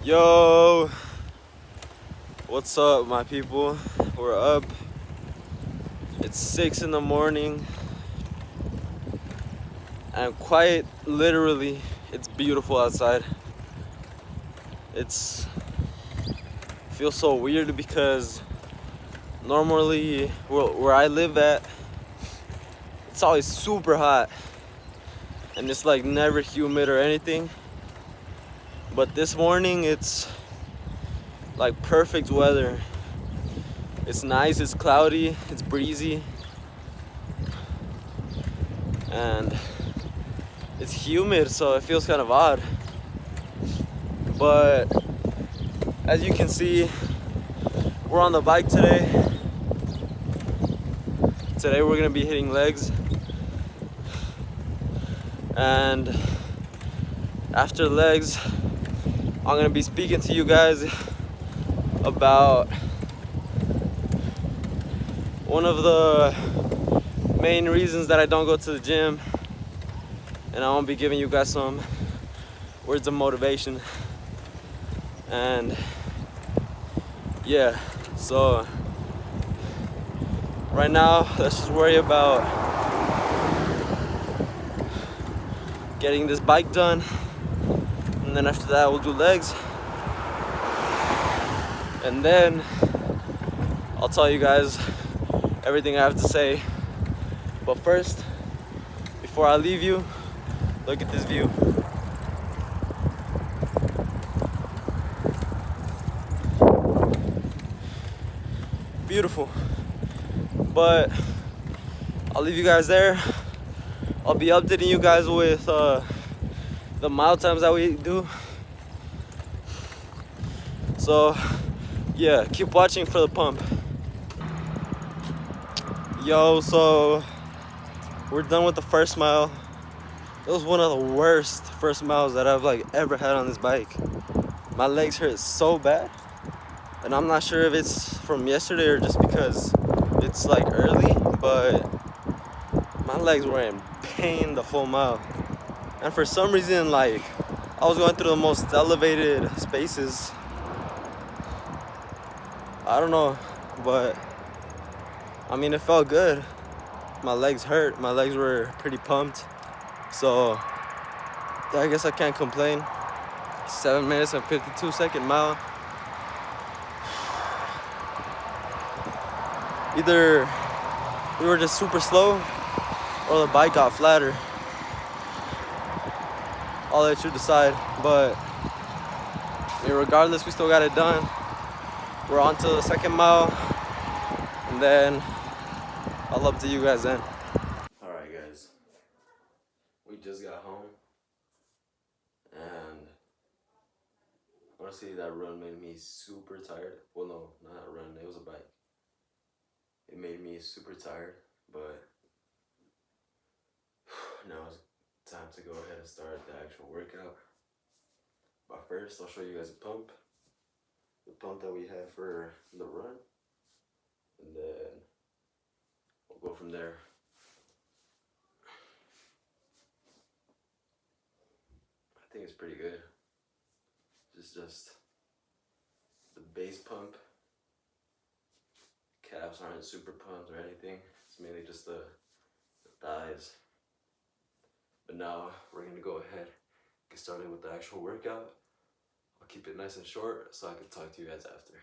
Yo, what's up, my people? We're up. It's 6 in the morning, and quite literally, it's beautiful outside. It's feels so weird because normally where I live at, it's always super hot, and it's like never humid or anything. But this morning, it's like perfect weather. It's nice, it's cloudy, it's breezy, and it's humid, so it feels kind of odd. But as you can see, we're on the bike today. Today we're gonna be hitting legs. And after legs, I'm gonna be speaking to you guys about one of the main reasons that I don't go to the gym. And I won't be giving you guys some words of motivation. And yeah, so right now, let's just worry about getting this bike done. And then after that, we'll do legs. And then I'll tell you guys everything I have to say. But first, before I leave you, look at this view. Beautiful. But I'll leave you guys there. I'll be updating you guys with the mile times that we do. So yeah, keep watching for the pump. Yo, so we're done with the first mile. It was one of the worst first miles that I've like ever had on this bike. My legs hurt so bad, and I'm not sure if it's from yesterday or just because it's like early, but my legs were in pain the whole mile. And for some reason, like, I was going through the most elevated spaces. I don't know, but I mean, it felt good. My legs hurt. My legs were pretty pumped. So yeah, I guess I can't complain. 7 minutes and 52-second mile. Either we were just super slow or the bike got flatter. I'll let you decide. But I mean, regardless, we still got it done. We're on to the second mile, and then I'll update you guys then. Alright guys, we just got home, and honestly that run made me super tired. Well, no, not a run, it was a bike. It made me super tired, but now it's time to go ahead and start the actual workout. But first, I'll show you guys a pump. The pump that we have for the run, and then we'll go from there. I think it's pretty good. It's just the base pump. Calves aren't super pumped or anything. It's mainly just the thighs. But now we're gonna go ahead, get started with the actual workout. I'll keep it nice and short so I can talk to you guys after.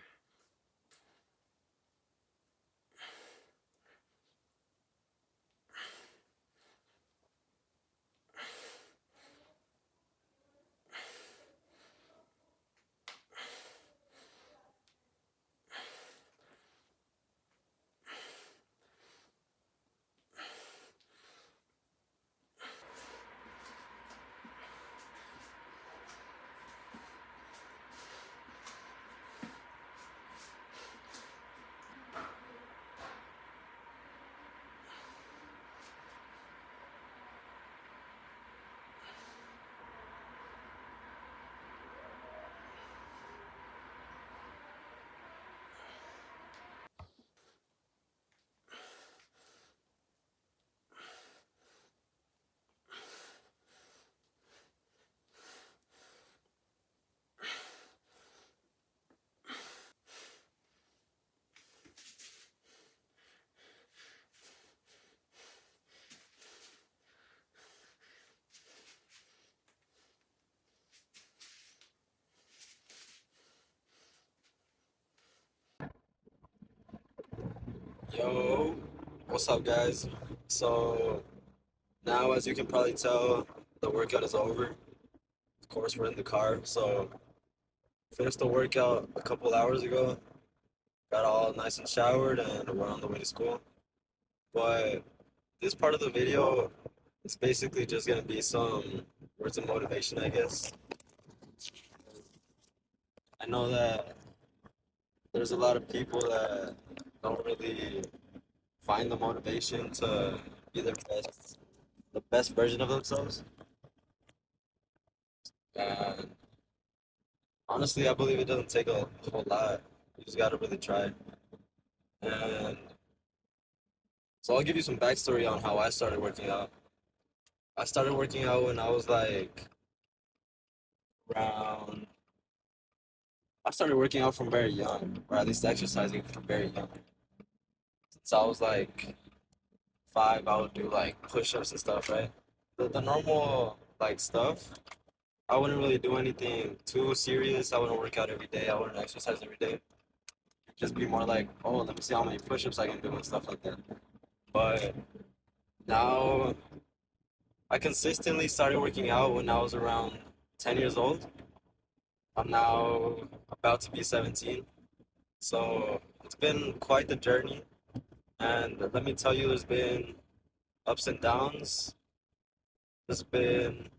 Yo, what's up, guys? So, now as you can probably tell, the workout is over. Of course, we're in the car. So, finished the workout a couple hours ago, got all nice and showered, and we're on the way to school. But this part of the video is basically just gonna be some words of motivation, I guess. I know that there's a lot of people that don't really find the motivation to be the best version of themselves. And honestly, I believe it doesn't take a whole lot. You just gotta really try. And so I'll give you some backstory on how I started working out. I started working out when I was like around. I started working out from very young, or at least exercising from very young. Since I was like 5, I would do like push-ups and stuff, right? The normal like stuff. I wouldn't really do anything too serious. I wouldn't work out every day. I wouldn't exercise every day. Just be more like, oh, let me see how many push-ups I can do and stuff like that. But now I consistently started working out when I was around 10 years old. I'm now about to be 17. So it's been quite the journey. And let me tell you, there's been ups and downs. There's been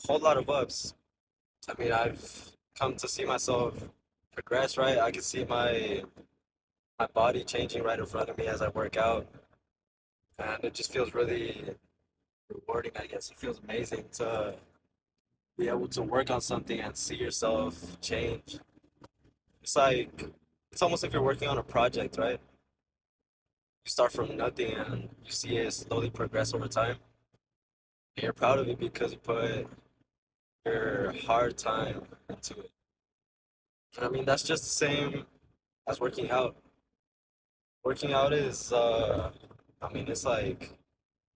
a whole lot of ups. I mean, I've come to see myself progress, right? I can see my body changing right in front of me as I work out. And it just feels really rewarding, I guess. It feels amazing to be able to work on something and see yourself change. It's like it's almost like you're working on a project, right? You start from nothing and you see it slowly progress over time. And you're proud of it because you put your hard time into it. And I mean that's just the same as working out. Working out is I mean it's like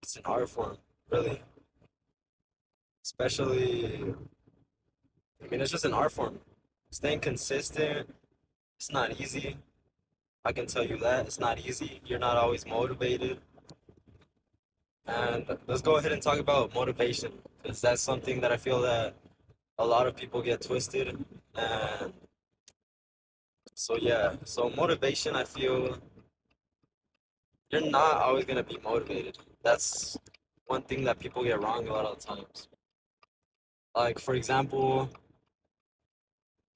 it's an art form, really. Especially I mean it's just an art form. Staying consistent, it's not easy. I can tell you that it's not easy. You're not always motivated. And let's go ahead and talk about motivation because that's something that I feel that a lot of people get twisted. And so, yeah, so motivation, I feel you're not always going to be motivated. That's one thing that people get wrong a lot of the times. Like, for example,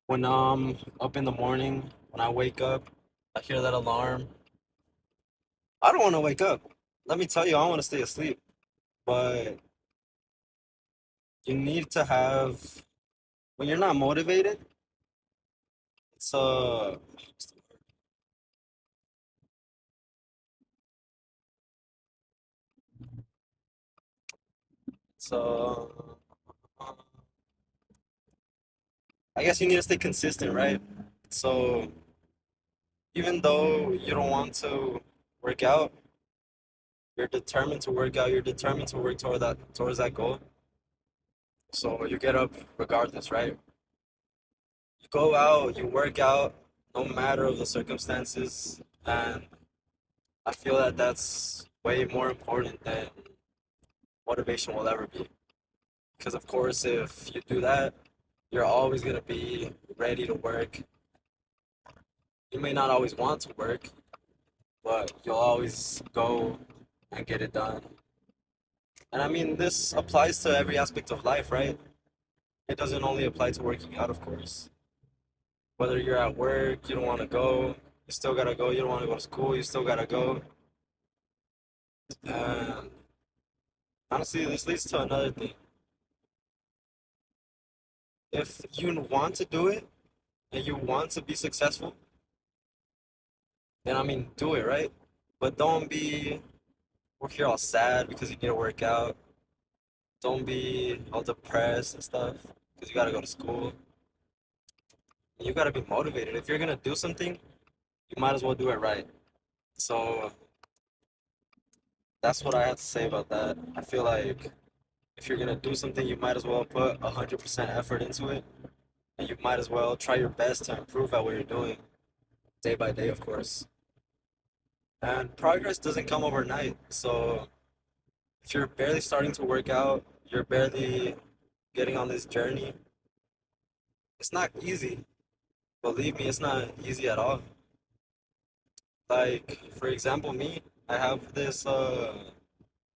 when I'm up in the morning, when I wake up, I hear that alarm. I don't want to wake up. Let me tell you, I want to stay asleep. But you need to have when you're not motivated, it's it's I guess you need to stay consistent, right? So even though you don't want to work out, you're determined to work out, you're determined to work towards that goal. So you get up regardless, right? You go out, you work out, no matter of the circumstances, and I feel that that's way more important than motivation will ever be. Because of course, if you do that, you're always gonna be ready to work. You may not always want to work, but you'll always go and get it done. And I mean, this applies to every aspect of life, right? It doesn't only apply to working out, of course. Whether you're at work, you don't want to go, you still gotta go. You don't want to go to school, you still gotta go. And honestly, this leads to another thing. If you want to do it and you want to be successful, then I mean, do it, right? But don't be over here all sad because you need to work out. Don't be all depressed and stuff because you gotta go to school. You gotta be motivated. If you're gonna do something, you might as well do it right. So that's what I have to say about that. I feel like if you're gonna do something, you might as well put 100% effort into it, and you might as well try your best to improve at what you're doing day by day, of course. And progress doesn't come overnight. So if you're barely starting to work out, you're barely getting on this journey, it's not easy. Believe me, it's not easy at all. Like, for example, me, I have this, I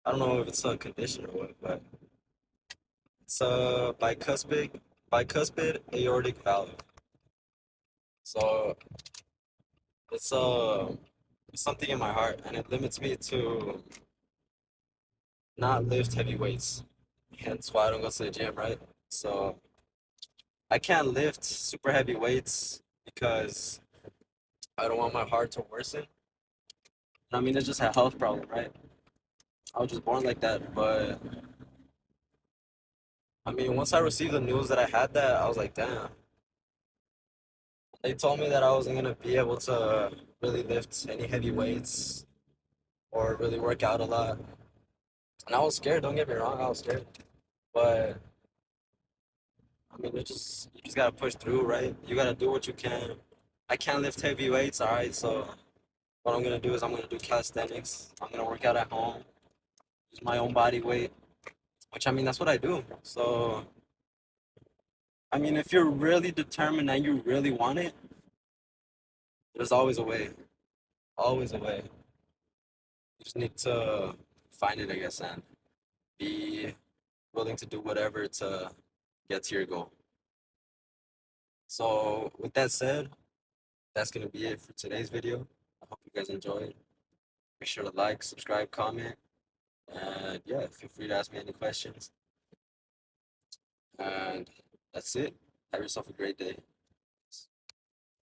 don't know if it's a condition or what, but it's a bicuspid aortic valve. So it's something in my heart, and it limits me to not lift heavy weights. Hence why I don't go to the gym, right? So I can't lift super heavy weights because I don't want my heart to worsen. I mean, it's just a health problem, right? I was just born like that. But I mean, once I received the news that I had that, I was like, damn. They told me that I wasn't gonna be able to really lift any heavy weights or really work out a lot. And I was scared, don't get me wrong, I was scared. But I mean, you just gotta push through, right? You gotta do what you can. I can't lift heavy weights, all right? So what I'm gonna do is I'm gonna do calisthenics. I'm gonna work out at home, use my own body weight, which I mean, that's what I do. So I mean, if you're really determined and you really want it, there's always a way. Always a way. You just need to find it, I guess, and be willing to do whatever to get to your goal. So, with that said, that's gonna be it for today's video. I hope you guys enjoyed. Be sure to like, subscribe, comment, and yeah, feel free to ask me any questions. And that's it. Have yourself a great day.